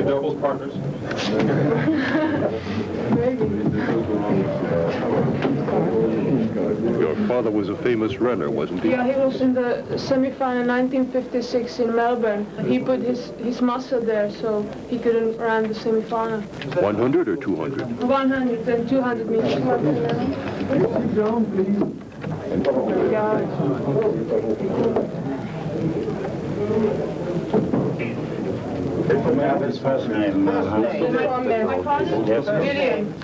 doubles partners? Your father was a famous runner, wasn't he? Yeah, he was in the semi-final 1956 in Melbourne. He put his muscle there, so he couldn't run the semi-final. 100 or 200? 100 and 200 meters. His first name? Yes.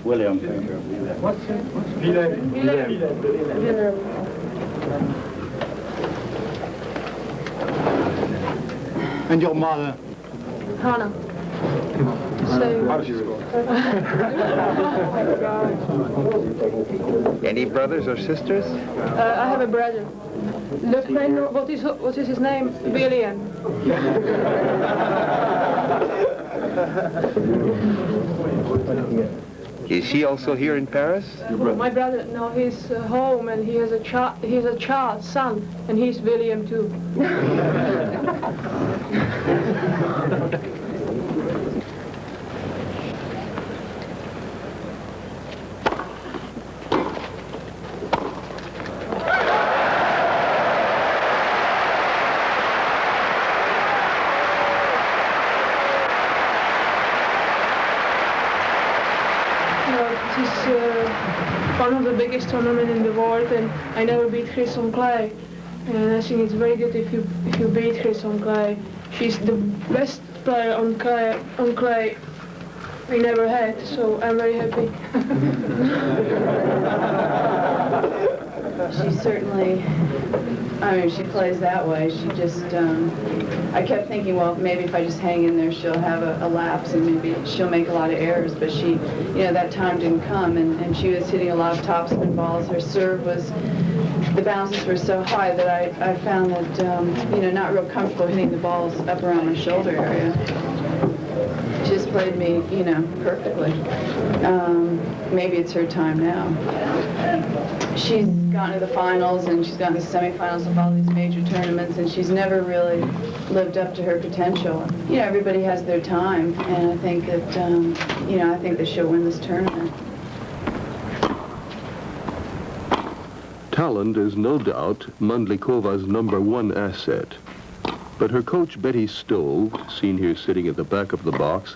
William. What's Willem? And your mother? Hana. Any brothers or sisters? I have a brother. What is his name? William. Is he also here in Paris? My brother, no, he's home and he has a child. He's a child, son, and he's William too. One of the biggest tournaments in the world, and I never beat Chris on clay. And I think it's very good if you beat Chris on clay. She's the best player on clay we never had, so I'm very happy. She certainly, I mean, she plays that way. She just, I kept thinking, well, maybe if I just hang in there, she'll have a lapse and maybe she'll make a lot of errors. But she, you know, that time didn't come, and she was hitting a lot of topspin balls. Her serve was, the bounces were so high that I found that, you know, not real comfortable hitting the balls up around my shoulder area. She just played me, you know, perfectly. Maybe it's her time now. She's gotten to the finals and she's gotten to the semifinals of all these major tournaments, and she's never really lived up to her potential. You know, everybody has their time, and I think that, you know, I think that she'll win this tournament. Talent is no doubt Mandlikova's #1 asset. But her coach, Betty Stove, seen here sitting at the back of the box,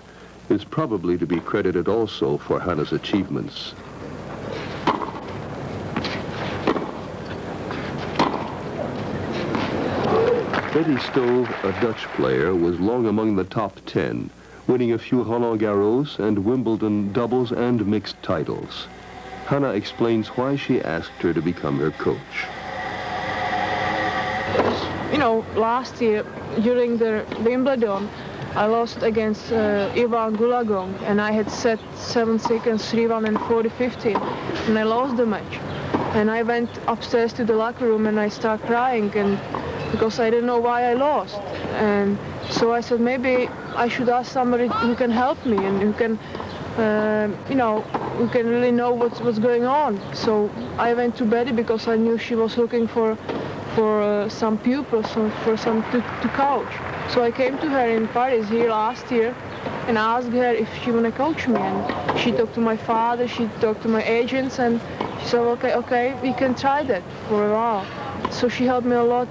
is probably to be credited also for Hana's achievements. Betty Stove, a Dutch player, was long among the top 10, winning a few Roland Garros and Wimbledon doubles and mixed titles. Hana explains why she asked her to become her coach. You know, last year during the Wimbledon, I lost against Ivan Gulagong, and I had set 7 seconds, 3-1 and 40-15, and I lost the match. And I went upstairs to the locker room and I started crying, and because I didn't know why I lost. And so I said, maybe I should ask somebody who can help me and who can, you know, who can really know what's going on. So I went to Betty because I knew she was looking for some pupils, for some to coach. So I came to her in Paris here last year and I asked her if she wanna coach me. And she talked to my father, she talked to my agents, and she said, okay, we can try that for a while. So she helped me a lot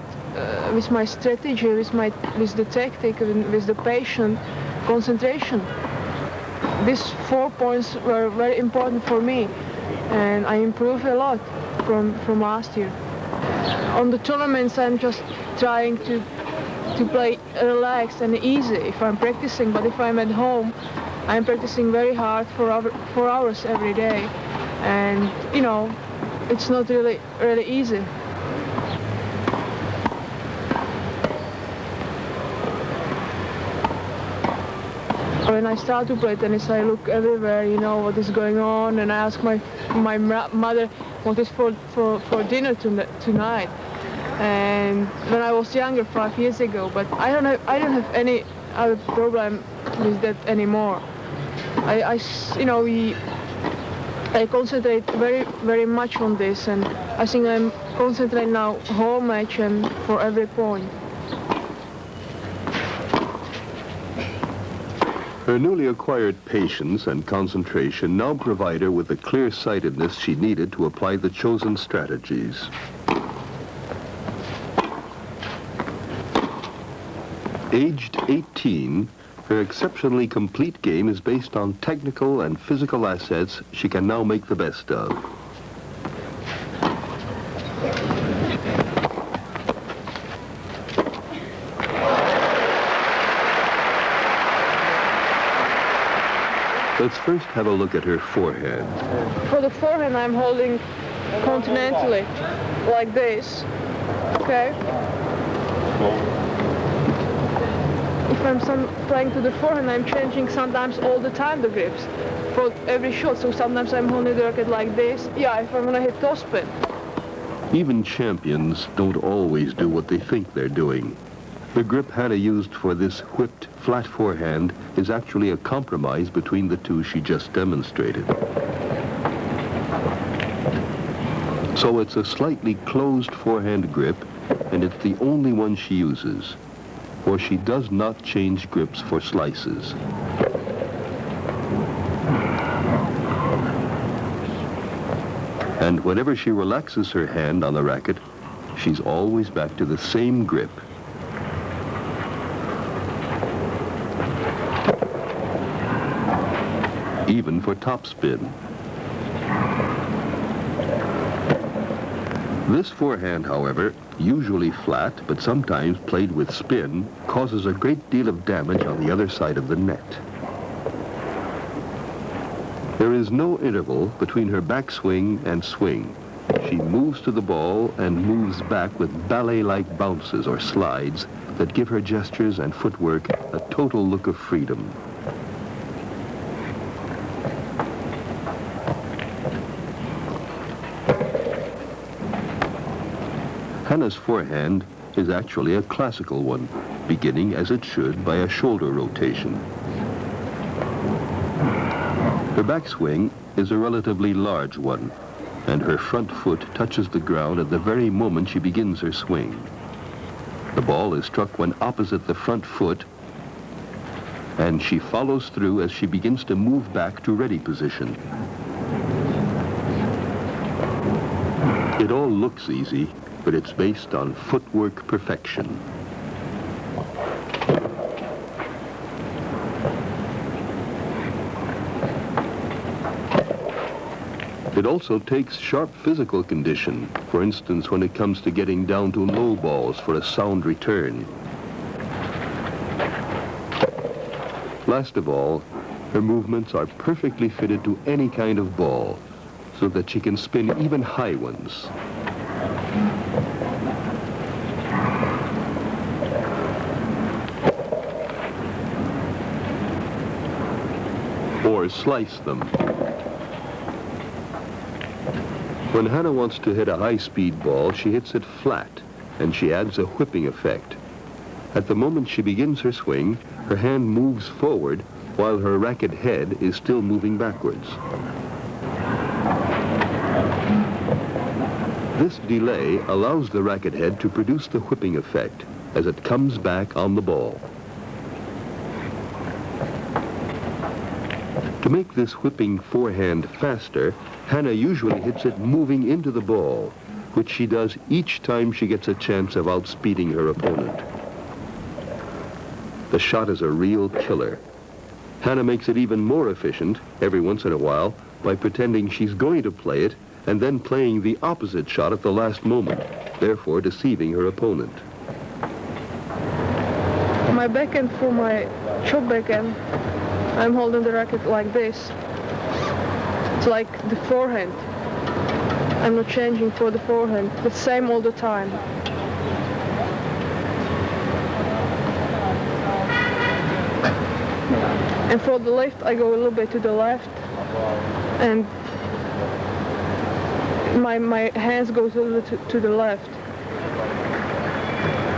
with my strategy, with the tactic, with the patient concentration. These 4 points were very important for me, and I improved a lot from last year. On the tournaments, I'm just trying to play relaxed and easy if I'm practicing, but if I'm at home, I'm practicing very hard for 4 hours every day, and you know, it's not really easy. When I start to play tennis, I look everywhere, you know, what is going on, and I ask my mother what is for dinner tonight. And when I was younger, 5 years ago, but I don't have any other problem with that anymore. I concentrate very much on this, and I think I'm concentrating now whole match and for every point. Her newly acquired patience and concentration now provide her with the clear-sightedness she needed to apply the chosen strategies. Aged 18, her exceptionally complete game is based on technical and physical assets she can now make the best of. Let's first have a look at her forehand. For the forehand, I'm holding continentally, like this, okay? If I'm playing to the forehand, I'm changing sometimes all the time the grips for every shot. So sometimes I'm holding the racket like this. Yeah, if I'm gonna hit topspin. Even champions don't always do what they think they're doing. The grip Hannah used for this whipped, flat forehand is actually a compromise between the two she just demonstrated. So it's a slightly closed forehand grip, and it's the only one she uses, for she does not change grips for slices. And whenever she relaxes her hand on the racket, she's always back to the same grip. Even for topspin. This forehand, however, usually flat, but sometimes played with spin, causes a great deal of damage on the other side of the net. There is no interval between her backswing and swing. She moves to the ball and moves back with ballet-like bounces or slides that give her gestures and footwork a total look of freedom. Hannah's forehand is actually a classical one, beginning as it should by a shoulder rotation. Her backswing is a relatively large one, and her front foot touches the ground at the very moment she begins her swing. The ball is struck when opposite the front foot, and she follows through as she begins to move back to ready position. It all looks easy, but it's based on footwork perfection. It also takes sharp physical condition, for instance, when it comes to getting down to low balls for a sound return. Last of all, her movements are perfectly fitted to any kind of ball, so that she can spin even high ones. Or slice them. When Hannah wants to hit a high-speed ball, she hits it flat, and she adds a whipping effect. At the moment she begins her swing, her hand moves forward while her racket head is still moving backwards. This delay allows the racket head to produce the whipping effect as it comes back on the ball. To make this whipping forehand faster, Hannah usually hits it moving into the ball, which she does each time she gets a chance of outspeeding her opponent. The shot is a real killer. Hannah makes it even more efficient every once in a while by pretending she's going to play it and then playing the opposite shot at the last moment, therefore deceiving her opponent. My backhand, for my chop backhand, I'm holding the racket like this. It's like the forehand. I'm not changing for the forehand. The same all the time. And for the left, I go a little bit to the left, and my hands go a little bit to the left.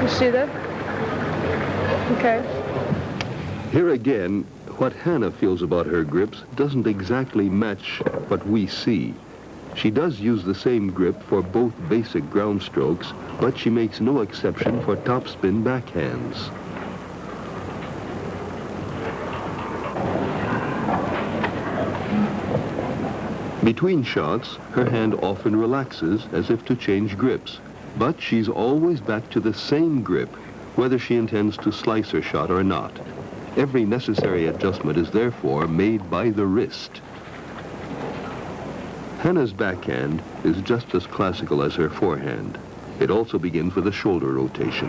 You see that? Okay. Here again, what Hannah feels about her grips doesn't exactly match what we see. She does use the same grip for both basic ground strokes, but she makes no exception for topspin backhands. Between shots, her hand often relaxes as if to change grips, but she's always back to the same grip, whether she intends to slice her shot or not. Every necessary adjustment is therefore made by the wrist. Hannah's backhand is just as classical as her forehand. It also begins with a shoulder rotation.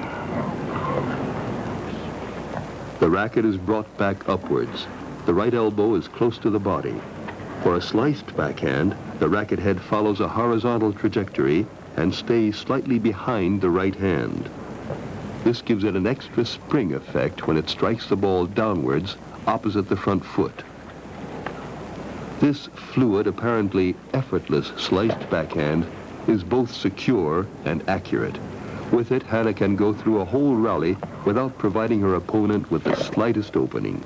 The racket is brought back upwards. The right elbow is close to the body. For a sliced backhand, the racket head follows a horizontal trajectory and stays slightly behind the right hand. This gives it an extra spring effect when it strikes the ball downwards opposite the front foot. This fluid, apparently effortless sliced backhand is both secure and accurate. With it, Hannah can go through a whole rally without providing her opponent with the slightest opening.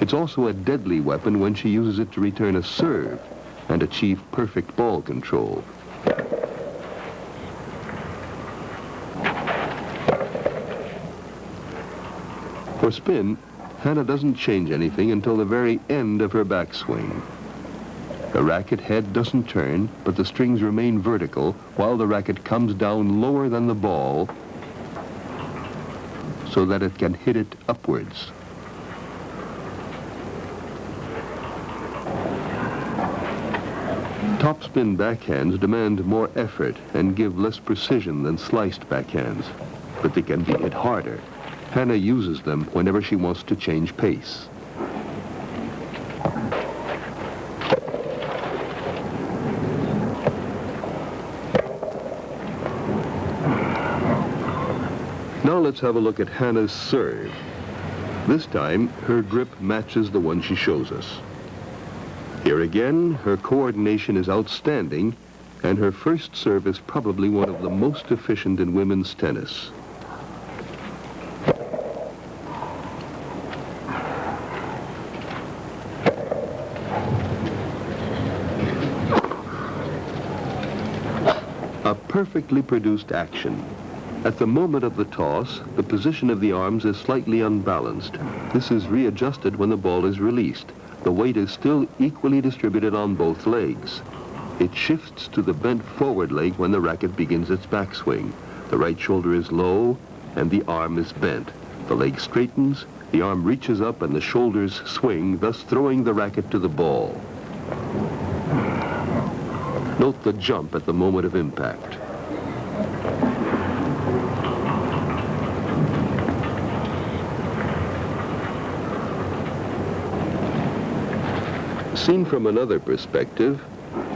It's also a deadly weapon when she uses it to return a serve and achieve perfect ball control. For spin, Hannah doesn't change anything until the very end of her backswing. The racket head doesn't turn, but the strings remain vertical while the racket comes down lower than the ball so that it can hit it upwards. Topspin backhands demand more effort and give less precision than sliced backhands, but they can be hit harder. Hannah uses them whenever she wants to change pace. Now let's have a look at Hannah's serve. This time, her grip matches the one she shows us. Here again, her coordination is outstanding, and her first serve is probably one of the most efficient in women's tennis. A perfectly produced action. At the moment of the toss, the position of the arms is slightly unbalanced. This is readjusted when the ball is released. The weight is still equally distributed on both legs. It shifts to the bent forward leg when the racket begins its backswing. The right shoulder is low and the arm is bent. The leg straightens, the arm reaches up and the shoulders swing, thus throwing the racket to the ball. Note the jump at the moment of impact. Seen from another perspective,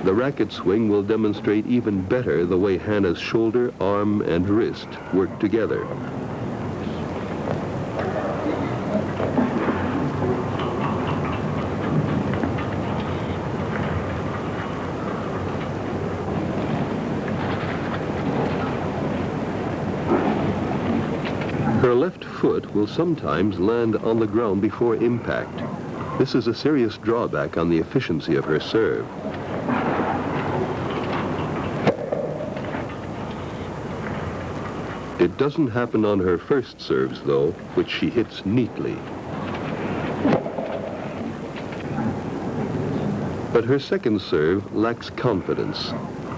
the racket swing will demonstrate even better the way Hannah's shoulder, arm, and wrist work together. Her left foot will sometimes land on the ground before impact. This is a serious drawback on the efficiency of her serve. It doesn't happen on her first serves, though, which she hits neatly. But her second serve lacks confidence,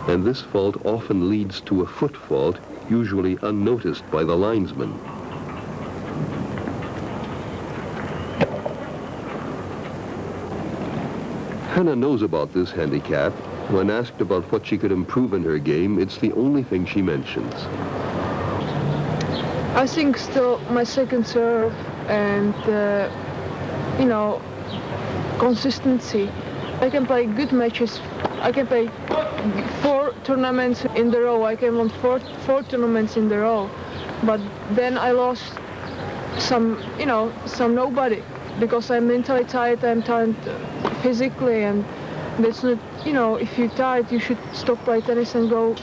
and this fault often leads to a foot fault, usually unnoticed by the linesman. Hannah knows about this handicap. When asked about what she could improve in her game, it's the only thing she mentions. I think still my second serve and, consistency. I can play good matches. I can play 4 tournaments in a row. I can win four tournaments in a row. But then I lost some nobody. Because I'm mentally tired, I'm tired physically, and that's not, if you're tired, you should stop playing tennis and go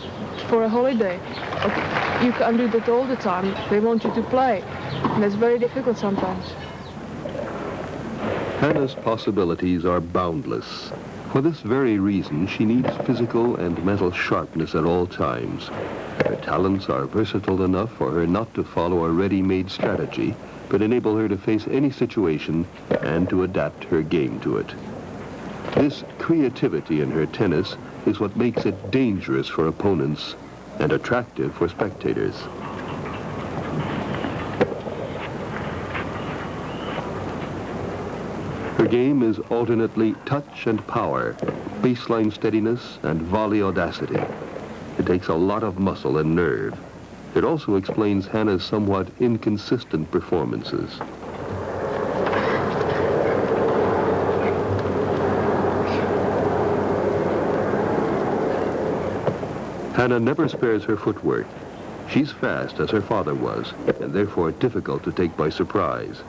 for a holiday. But you can't do that all the time. They want you to play. And that's very difficult sometimes. Hannah's possibilities are boundless. For this very reason, she needs physical and mental sharpness at all times. Her talents are versatile enough for her not to follow a ready-made strategy, but enable her to face any situation and to adapt her game to it. This creativity in her tennis is what makes it dangerous for opponents and attractive for spectators. Her game is alternately touch and power, baseline steadiness and volley audacity. It takes a lot of muscle and nerve. It also explains Hannah's somewhat inconsistent performances. Hannah never spares her footwork. She's fast as her father was, and therefore difficult to take by surprise.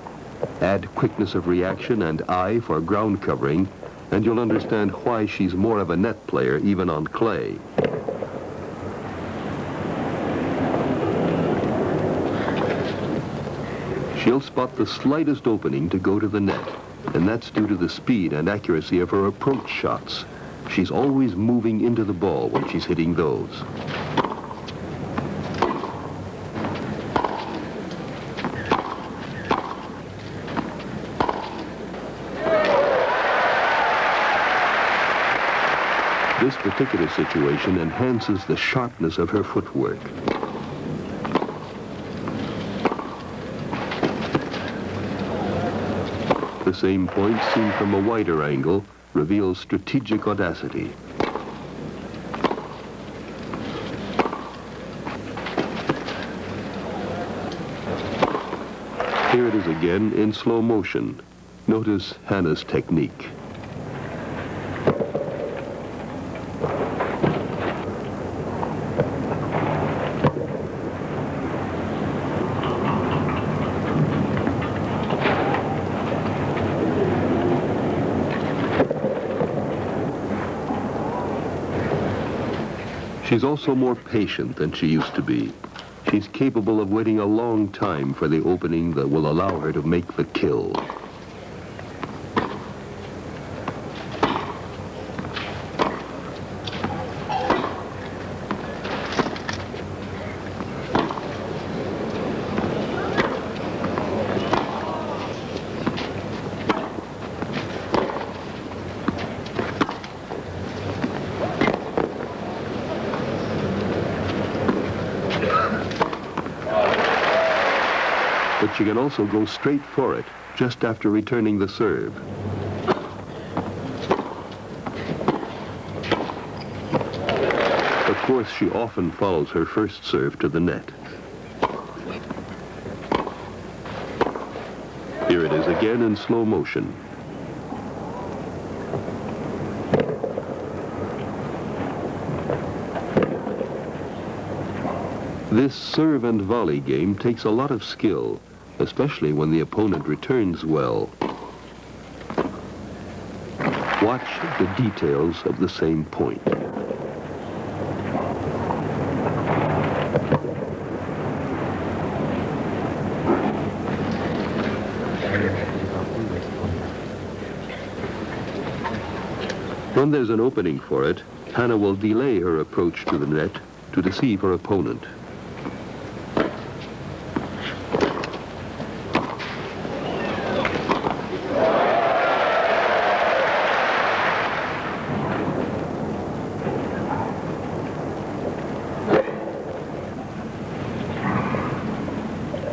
Add quickness of reaction and eye for ground covering, and you'll understand why she's more of a net player even on clay. She'll spot the slightest opening to go to the net, and that's due to the speed and accuracy of her approach shots. She's always moving into the ball when she's hitting those. This particular situation enhances the sharpness of her footwork. The same point seen from a wider angle reveals strategic audacity. Here it is again in slow motion. Notice Hannah's technique. She's also more patient than she used to be. She's capable of waiting a long time for the opening that will allow her to make the kill. But she can also go straight for it, just after returning the serve. Of course, she often follows her first serve to the net. Here it is again in slow motion. This serve and volley game takes a lot of skill, especially when the opponent returns well. Watch the details of the same point. When there's an opening for it, Hannah will delay her approach to the net to deceive her opponent.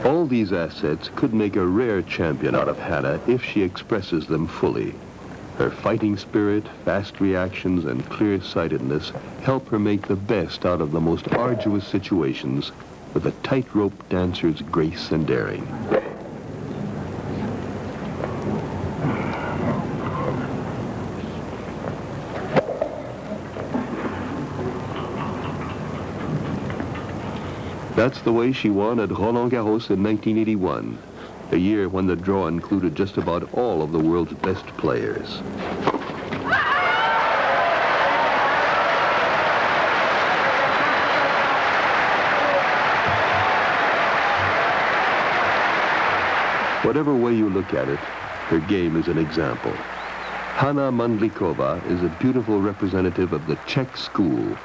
All these assets could make a rare champion out of Hannah if she expresses them fully. Her fighting spirit, fast reactions, and clear-sightedness help her make the best out of the most arduous situations with a tightrope dancer's grace and daring. That's the way she won at Roland Garros in 1981, a year when the draw included just about all of the world's best players. Whatever way you look at it, her game is an example. HANA MANDLIKOVA is a beautiful representative of the Czech school,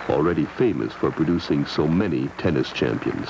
already famous for producing so many tennis champions.